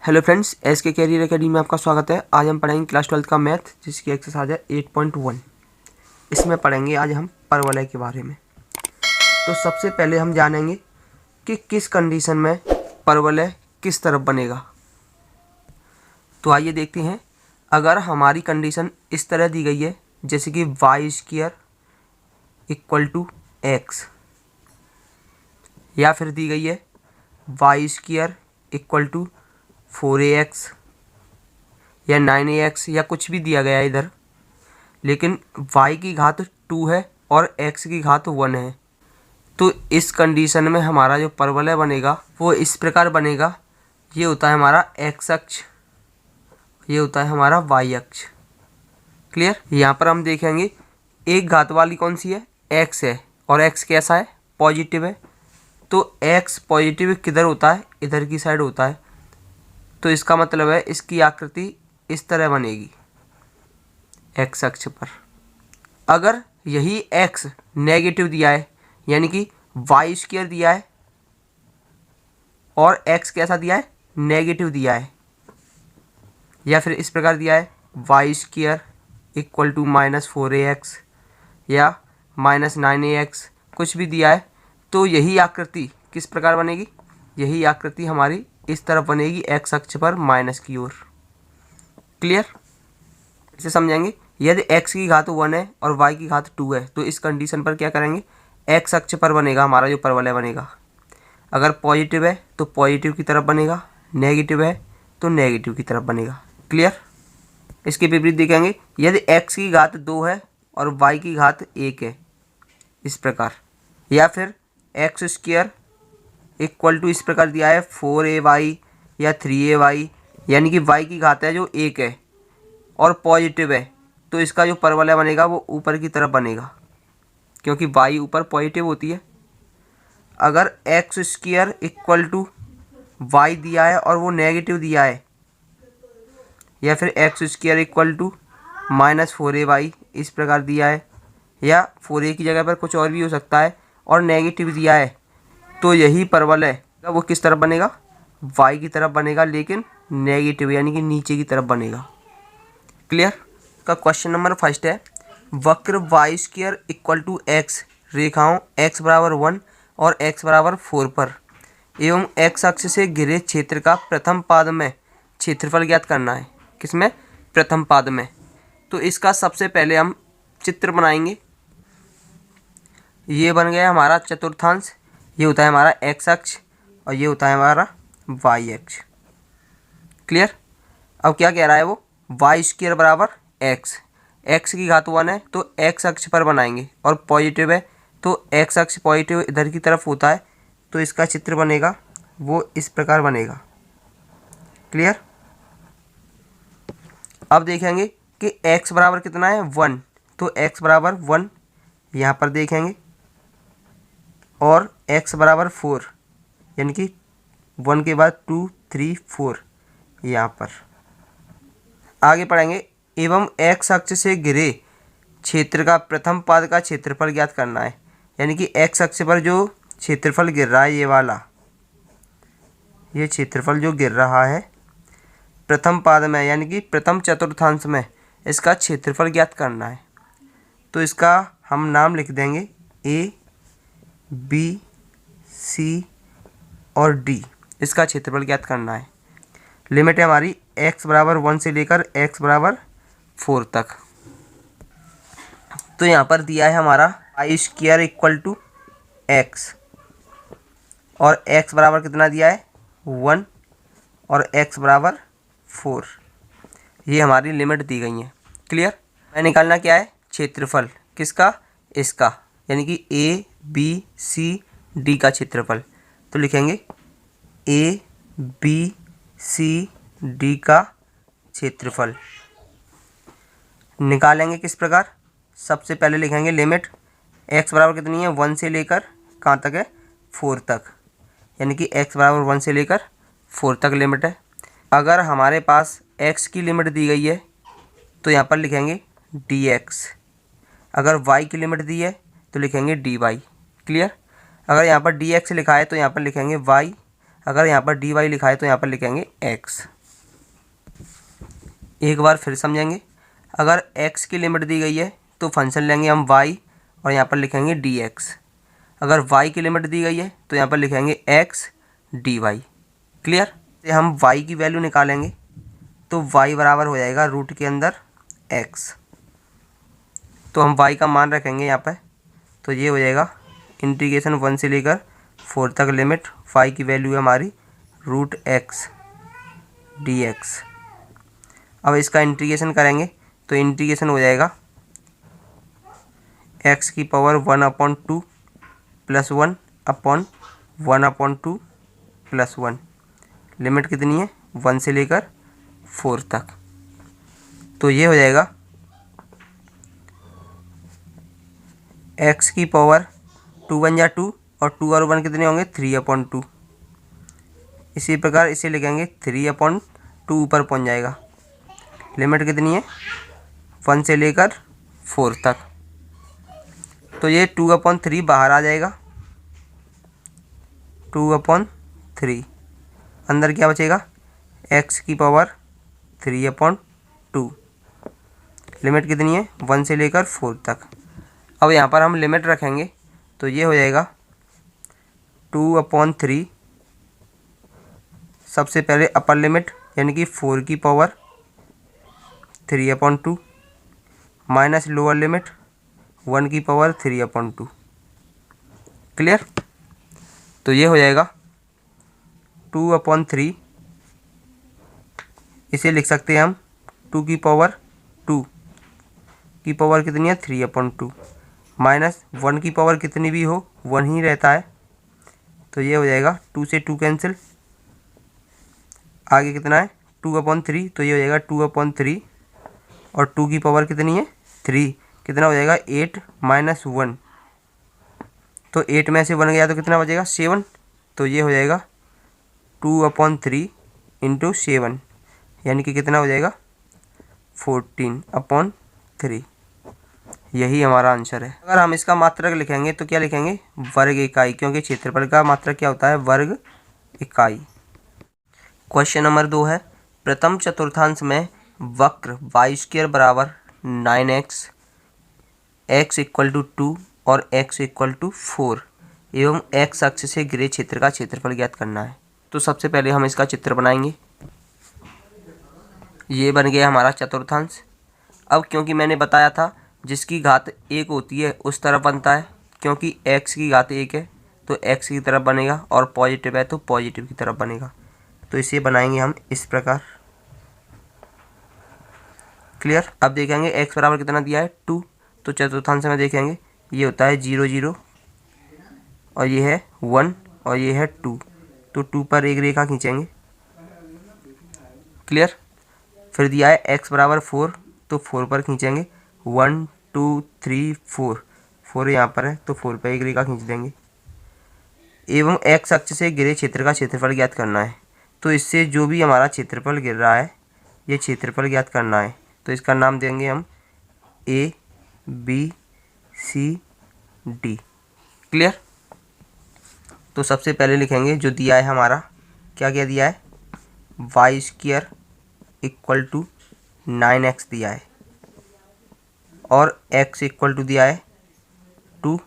Hello friends, SK career academy में आपका स्वागत है। आज हम पढ़ेंगे क्लास 12 का मैथ, जिसकी एक्सरसाइज है 8.1। इसमें पढ़ेंगे आज हम परवलय के बारे में। तो सबसे पहले हम जानेंगे कि किस कंडीशन में परवलय किस तरफ बनेगा। तो आइए देखते हैं। अगर हमारी कंडीशन इस तरह दी गई है, जैसे कि y² = x, या फिर दी गई है y² = 4ax या 9ax या कुछ भी दिया गया है इधर, लेकिन y की घात 2 है और x की घात 1 है। तो इस कंडीशन में हमारा जो परवलय बनेगा वो इस प्रकार बनेगा। ये होता है हमारा x अक्ष, ये होता है हमारा y अक्ष। क्लियर। यहाँ पर हम देखेंगे एक घात वाली कौन सी है, x है, और x कैसा है, पॉजिटिव है। तो x पॉजिटिव किधर होता है, इधर की साइड होता है। तो इसका मतलब है इसकी आकृति इस तरह बनेगी x अक्ष पर। अगर यही x नेगेटिव दिया है, यानी कि y² दिया है और x कैसा दिया है, नेगेटिव दिया है, या फिर इस प्रकार दिया है y² = -4ax या -9ax, कुछ भी दिया है, तो यही आकृति किस प्रकार बनेगी, यही आकृति हमारी इस तरफ बनेगी x अक्ष पर माइनस की ओर। क्लियर। इसे समझेंगे। यदि x की घात 1 है और y की घात 2 है, तो इस कंडीशन पर क्या करेंगे, x अक्ष पर बनेगा हमारा जो परवलय बनेगा। अगर पॉजिटिव है तो पॉजिटिव की तरफ बनेगा, नेगेटिव है तो नेगेटिव की तरफ बनेगा। क्लियर। इसके विपरीत देखेंगे, यदि x की घात 2 है और y की घात 1 है, इस प्रकार, या फिर x² = इस प्रकार दिया है 4ay या 3ay, यानी कि y की घात है जो 1 है और पॉजिटिव है, तो इसका जो परवलय बनेगा वो ऊपर की तरफ बनेगा, क्योंकि y ऊपर पॉजिटिव होती है। अगर x² = y दिया है और वो नेगेटिव दिया है, या फिर x² = -4ay इस प्रकार दिया है, या 4a की जगह पर कुछ और भी हो सकता है, और नेगेटिव दिया है, तो यही परवलय वो किस तरफ बनेगा, y की तरफ बनेगा, लेकिन नेगेटिव यानी कि नीचे की तरफ बनेगा। क्लियर। का क्वेश्चन नंबर 1 है, वक्र y² = x रेखाओं x = 1 और x = 4 पर एवं x अक्ष से घिरे क्षेत्र का प्रथम पाद में क्षेत्रफल ज्ञात करना है। किसमें, प्रथम पाद में। तो इसका सबसे पहले हम चित्र बनाएंगे। ये बन गया हमारा चतुर्थांश, ये होता है हमारा x अक्ष और ये होता है हमारा y अक्ष। क्लियर। अब क्या कह रहा है वो, y² = x की घात 1 है तो x अक्ष पर बनाएंगे, और पॉजिटिव है तो x अक्ष पॉजिटिव इधर की तरफ होता है, तो इसका चित्र बनेगा वो इस प्रकार बनेगा। क्लियर। अब देखेंगे कि x बराबर कितना है, 1, तो x बराबर 1 यहाँ पर देखेंगे, और x बराबर 4, यानी कि 1 के बाद 2 3 4 यहाँ पर। आगे पढ़ेंगे, एवं x अक्ष से घिरे क्षेत्र का प्रथम पाद का क्षेत्रफल ज्ञात करना है। यानी कि x अक्ष पर जो क्षेत्रफल गिर रहा है, ये वाला, ये क्षेत्रफल जो गिर रहा है प्रथम पाद में, यानी कि प्रथम चतुर्थांश में, इसका क्षेत्रफल ज्ञात करना है। तो इसका हम नाम लिख देंगे A, B, C और D। इसका क्षेत्रफल ज्ञात करना है। लिमिट है हमारी x = 1 से लेकर x = 4 तक। तो यहाँ पर दिया है हमारा y² = x, और x बराबर कितना दिया है, 1, और x = 4। ये हमारी लिमिट दी गई है। क्लियर। मैं निकालना क्या है, क्षेत्रफल किसका, इसका, यानी कि A, B, C, D का क्षेत्रफल। तो लिखेंगे A, B, C, D का क्षेत्रफल। निकालेंगे किस प्रकार, सबसे पहले लिखेंगे लिमिट x बराबर कितनी है, 1 से लेकर कहाँ तक है, 4 तक, यानी कि x बराबर 1 से लेकर 4 तक लिमिट है। अगर हमारे पास x की लिमिट दी गई है तो यहाँ पर लिखेंगे dx, अगर y की लिमिट दी है तो लिखेंगे dy। क्लियर। अगर यहाँ पर dx लिखा है तो यहाँ पर लिखेंगे y, अगर यहाँ पर डी वाई लिखा है तो यहाँ पर लिखेंगे x। एक बार फिर समझेंगे, अगर x की लिमिट दी गई है तो फंक्शन लेंगे हम y और यहाँ पर लिखेंगे dx। अगर y की लिमिट दी गई है तो यहाँ पर लिखेंगे x dy। क्लियर। हम y की वैल्यू निकालेंगे तो y बराबर हो जाएगा रूट के अंदर x। तो हम y का मान रखेंगे यहाँ पर, तो ये हो जाएगा इंटीग्रेशन 1 से लेकर 4 तक लिमिट y की वैल्यू है हमारी रूट x dx। अब इसका इंटीग्रेशन करेंगे तो इंटीग्रेशन हो जाएगा x की पावर 1/2 प्लस 1/1/2 प्लस 1। लिमिट कितनी है 1 से लेकर 4 तक। तो ये हो जाएगा x की पावर 2 1 जा 2 और 2 और 1 कितने होंगे 3/2। इसी प्रकार इसे लिखेंगे 3/2 ऊपर पहुंच जाएगा। लिमिट कितनी है 1 से लेकर 4 तक। तो ये 2/3 बाहर आ जाएगा। 2/3 अंदर क्या बचेगा x की पावर 3/2। लिमिट कितनी है 1 से लेकर 4 तक। अब यहाँ पर हम लिमिट रखेंगे तो ये हो जाएगा 2/3। सबसे पहले अपर लिमिट यानी कि 4 की पावर 3/2 माइनस लोअर लिमिट 1 की पावर 3/2। क्लियर। तो ये हो जाएगा 2/3। इसे लिख सकते हैं हम 2 की पावर 2 की पावर कितनी है 3/2 माइनस 1 की पावर कितनी भी हो 1 ही रहता है। तो ये हो जाएगा 2 से 2 कैंसिल। आगे कितना है 2/3, तो ये हो जाएगा 2/3 और 2 की पावर कितनी है 3, कितना हो जाएगा 8 माइनस 1। तो 8 में से 1 गया तो कितना बचेगा 7। तो ये हो जाएगा 2/3 इंटू 7 यानी कि कितना हो जाएगा 14/3। यही हमारा आंसर है। अगर हम इसका मात्रक लिखेंगे तो क्या लिखेंगे वर्ग इकाई, क्योंकि क्षेत्रफल का मात्रक क्या होता है वर्ग इकाई। क्वेश्चन नंबर 2 है, प्रथम चतुर्थांश में वक्र y² बराबर 9x, x इक्वल टू 2 और x इक्वल टू 4 एवं x अक्ष से घिरे क्षेत्र का क्षेत्रफल ज्ञात करना है। तो सबसे पहले हम इसका चित्र बनाएंगे। ये बन गया हमारा चतुर्थांश। अब क्योंकि मैंने बताया था जिसकी घात 1 होती है उस तरफ बनता है, क्योंकि x की घात 1 है तो x की तरफ बनेगा और पॉजिटिव है तो पॉजिटिव की तरफ बनेगा। तो इसे बनाएंगे हम इस प्रकार। क्लियर। अब देखेंगे x बराबर कितना दिया है 2, तो चतुर्थांश में देखेंगे ये होता है 0 0 और ये है 1 और ये है 2, तो 2 पर एक रेखा खींचेंगे। क्लियर। फिर दिया है x बराबर 4, तो 4 पर खींचेंगे 1 2 3 4, 4 यहाँ पर है तो 4 पर एक रेखा खींच देंगे। एवं x अक्ष से घिरे क्षेत्र का क्षेत्रफल ज्ञात करना है। तो इससे जो भी हमारा क्षेत्रफल गिर रहा है ये क्षेत्रफल ज्ञात करना है। तो इसका नाम देंगे हम A B C D। Clear. तो सबसे पहले लिखेंगे जो दिया है हमारा, क्या क्या दिया है y² इक्वल टू 9x दिया है और x इक्वल टू दिया है 2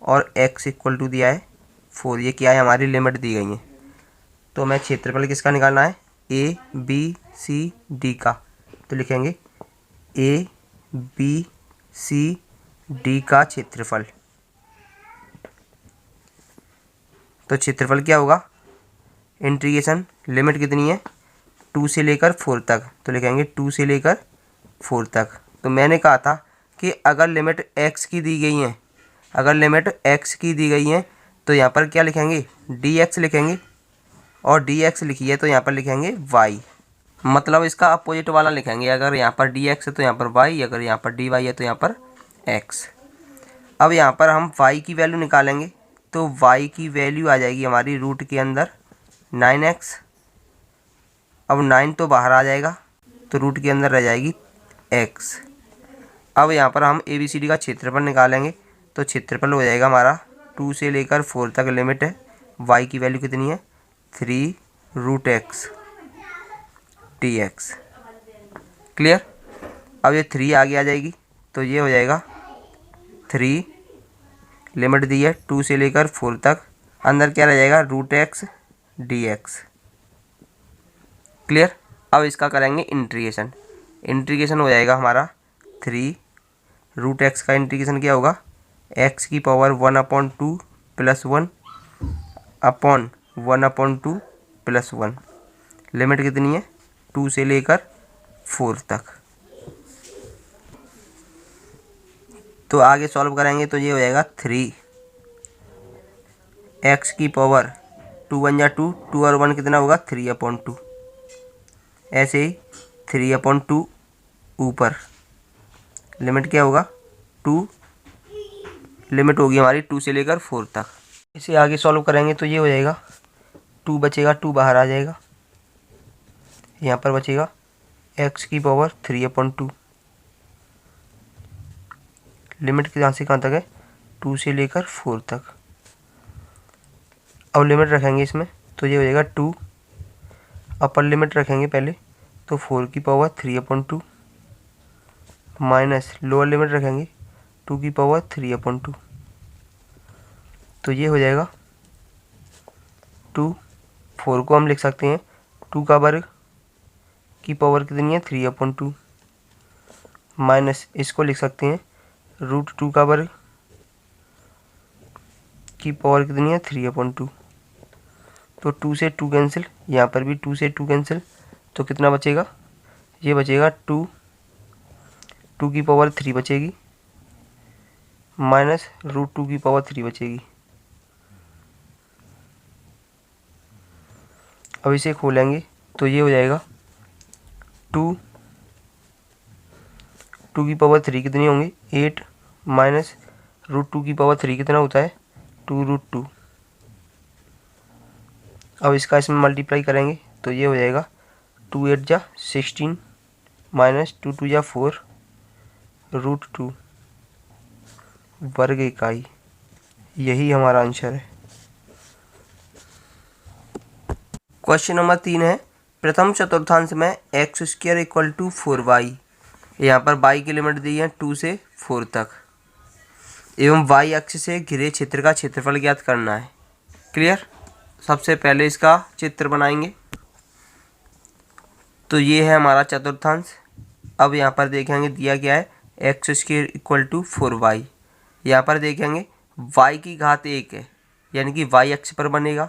और x इक्वल टू दिया है 4। ये क्या है हमारी लिमिट दी गई है। तो हमें क्षेत्रफल किसका निकालना है A B C D का। तो लिखेंगे A B C D का क्षेत्रफल। तो क्षेत्रफल क्या होगा इंटीग्रेशन, लिमिट कितनी है 2 से लेकर 4 तक, तो लिखेंगे 2 से लेकर 4 तक। तो मैंने कहा था कि अगर लिमिट x की दी गई है, अगर लिमिट x की दी गई है तो यहाँ पर क्या लिखेंगे dx लिखेंगे, और dx लिखी है तो यहाँ पर लिखेंगे y, मतलब इसका अपोजिट वाला लिखेंगे। अगर यहाँ पर dx है तो यहाँ पर y, अगर यहाँ पर dy है तो यहाँ पर x। अब यहाँ पर हम y की वैल्यू निकालेंगे तो y की वैल्यू आ जाएगी हमारी रूट के अंदर 9x। अब 9 तो बाहर आ जाएगा तो रूट के अंदर रह जाएगी x। अब यहाँ पर हम ABCD का क्षेत्रफल निकालेंगे तो क्षेत्रफल हो जाएगा हमारा 2 से लेकर 4 तक लिमिट है, y की वैल्यू कितनी है 3√x dx। क्लियर। अब ये 3 आगे आ जाएगी तो ये हो जाएगा 3, लिमिट दी है 2 से लेकर 4 तक, अंदर क्या रह जाएगा √x dx। क्लियर। अब इसका करेंगे इंटीग्रेशन। इंटीग्रेशन हो जाएगा हमारा 3√x का इंटीग्रेशन क्या होगा, x की पावर 1/2 + 1 अपॉन 1/2 + 1। लिमिट कितनी है 2 से लेकर 4 तक। तो आगे सॉल्व करेंगे तो ये हो जाएगा 3x की पावर 2 × 2, 2 और 1 कितना होगा 3/2। ऐसे ही 3/2 ऊपर, लिमिट क्या होगा 2, लिमिट होगी हमारी 2 से लेकर 4 तक। इसे आगे सॉल्व करेंगे तो ये हो जाएगा 2 बचेगा, 2 बाहर आ जाएगा, यहाँ पर बचेगा x की पावर 3/2। लिमिट कहाँ से कहाँ तक है 2 से लेकर 4 तक। अब लिमिट रखेंगे इसमें तो ये हो जाएगा 2, अपर लिमिट रखेंगे पहले तो 4 की पावर 3/2 माइनस लोअर लिमिट रखेंगे 2 की पावर 3/2। तो ये हो जाएगा 2, 4 को हम लिख सकते हैं 2 का वर्ग की पावर कितनी है 3/2 माइनस इसको लिख सकते हैं √2 का वर्ग की पावर कितनी है 3/2। तो 2 से 2 कैंसिल, यहाँ पर भी 2 से 2 कैंसिल, तो कितना बचेगा, ये बचेगा 2 की पावर 3 बचेगी माइनस √2 की पावर 3 बचेगी। अब इसे खोलेंगे तो ये हो जाएगा 2 की पावर 3 कितनी होंगी 8 माइनस √2 की पावर 3 कितना होता है 2√2। अब इसका इसमें मल्टीप्लाई करेंगे तो ये हो जाएगा 2 × 8 = 16 माइनस 2 × 2 = 4 √2 वर्ग इकाई। यही हमारा आंसर है। क्वेश्चन नंबर 3 है, प्रथम चतुर्थांश में x² = 4y। यहाँ पर y की लिमिट दी है 2 से 4 तक एवं y अक्ष से घिरे क्षेत्र का क्षेत्रफल ज्ञात करना है। क्लियर। सबसे पहले इसका चित्र बनाएंगे तो ये है हमारा चतुर्थांश। अब यहाँ पर देखेंगे दिया गया है x² = 4y। यहाँ पर देखेंगे y की घात 1 है यानी कि y अक्ष पर बनेगा,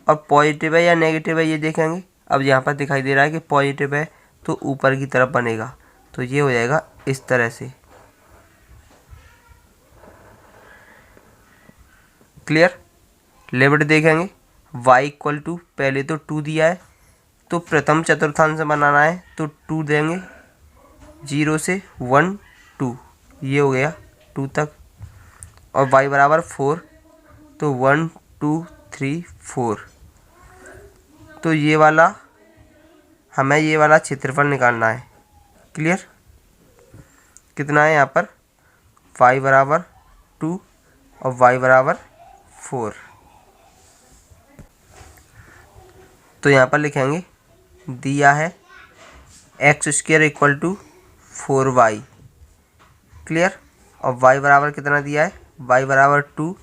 और पॉजिटिव है या नेगेटिव है ये देखेंगे। अब यहाँ पर दिखाई दे रहा है कि पॉजिटिव है तो ऊपर की तरफ बनेगा, तो ये हो जाएगा इस तरह से। क्लियर। लिमिट देखेंगे y = पहले तो 2 दिया है तो प्रथम चतुर्थांश बनाना है तो 2 देंगे, 0 से 1 2, ये हो गया 2 तक, और y = 4 तो 1 2 3 4। तो ये वाला हमें ये वाला क्षेत्रफल निकालना है। क्लियर। कितना है यहाँ पर y = 2 और y = 4। तो यहाँ पर लिखेंगे दिया है x² = 4y। क्लियर। और y बराबर कितना दिया है y = 2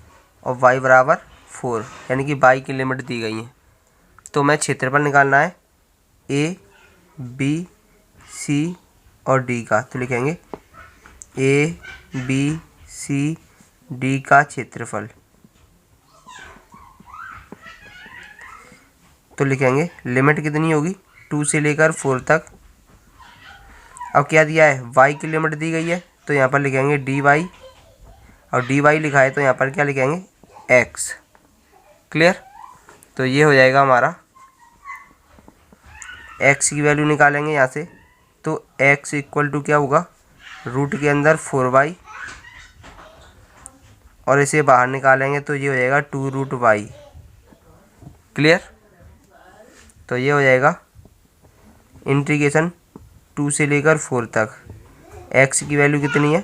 और y = 4 यानी कि y की लिमिट दी गई है। तो मैं क्षेत्रफल निकालना है a b c और d का, तो लिखेंगे a b c d का क्षेत्रफल। तो लिखेंगे लिमिट कितनी होगी 2 से लेकर 4 तक। अब क्या दिया है y की लिमिट दी गई है तो यहाँ पर लिखेंगे dy, और dy लिखा है तो यहाँ पर क्या लिखेंगे x। क्लियर। तो ये हो जाएगा हमारा x की वैल्यू निकालेंगे यहाँ से तो x = क्या होगा रूट के अंदर 4y, और इसे बाहर निकालेंगे तो ये हो जाएगा 2√y। क्लियर। तो ये हो जाएगा इंटीग्रेशन 2 से लेकर 4 तक। x की वैल्यू कितनी है,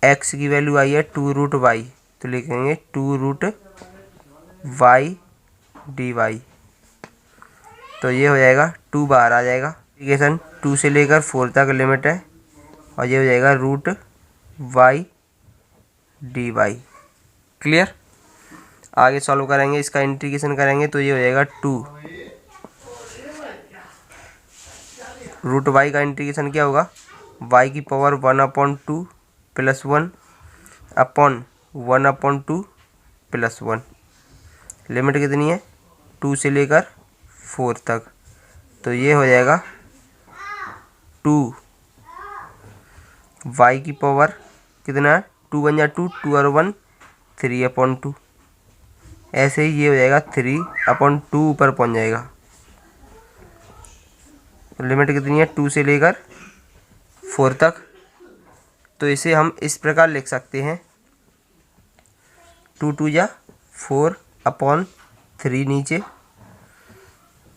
x की वैल्यू आई है 2√y, तो लिखेंगे 2√y डी वाई। तो ये हो जाएगा 2 बाहर आ जाएगा, इंटीग्रेशन 2 से लेकर 4 तक लिमिट है, और ये हो जाएगा root Y D Y. Clear. आगे सॉल्व करेंगे, इसका इंटीग्रेशन करेंगे तो ये हो जाएगा 2 रूट वाई का इंटीग्रेशन क्या होगा, वाई की power 1/2 plus 1 upon 1/2 plus 1। Limit कितनी है, 2 से लेकर 4 तक। तो ये हो जाएगा 2 वाई की पावर कितना है, 2 × 2 2 और 1 3/2। ऐसे ही ये हो जाएगा 3/2 ऊपर पहुंच जाएगा। लिमिट कितनी है, 2 से लेकर 4 तक। तो इसे हम इस प्रकार लिख सकते हैं, 2 × 2 = 4/3 नीचे,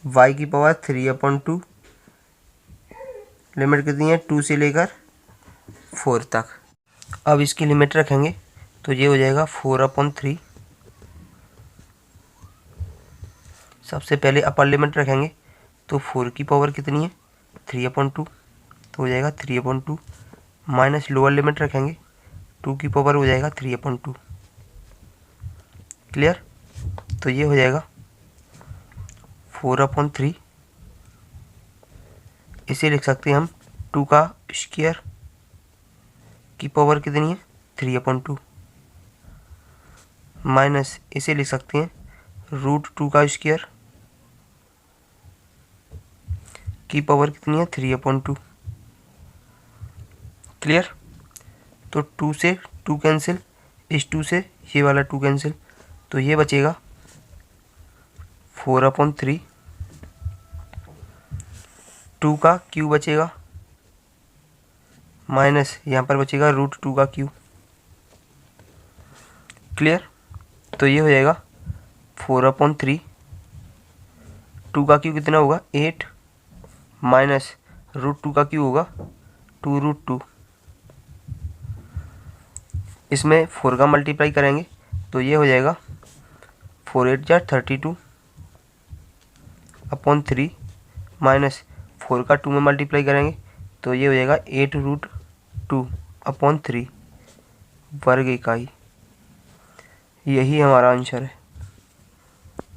y की पावर 3/2। लिमिट कितनी है, 2 से लेकर 4 तक। अब इसकी लिमिट रखेंगे तो ये हो जाएगा 4/3। सबसे पहले अपर लिमिट रखेंगे तो 4 की पावर कितनी है, 3/2, तो हो जाएगा 3/2 माइनस लोअर लिमिट रखेंगे, 2 की पावर हो जाएगा 3/2। क्लियर। तो ये हो जाएगा 4/3। इसे लिख सकते हैं हम 2 का स्क्वायर की पावर कितनी है, 3/2 माइनस इसे लिख सकते हैं √2 का स्क्वायर की पावर कितनी है, 3/2। क्लियर। तो 2 से 2 कैंसिल, इस 2 से ये वाला 2 कैंसिल, तो ये बचेगा 4/3। 2 का क्यू बचेगा माइनस यहाँ पर बचेगा √2 का क्यू। क्लियर। तो ये हो जाएगा 4/3। 2 का क्यू कितना होगा, 8 माइनस √2 का क्यू होगा 2√2। इसमें 4 का मल्टीप्लाई करेंगे तो ये हो जाएगा 4 × 8 = 32/3 माइनस 4 का 2 में मल्टीप्लाई करेंगे तो ये हो जाएगा 8√2/3 वर्ग इकाई। यही हमारा आंसर है।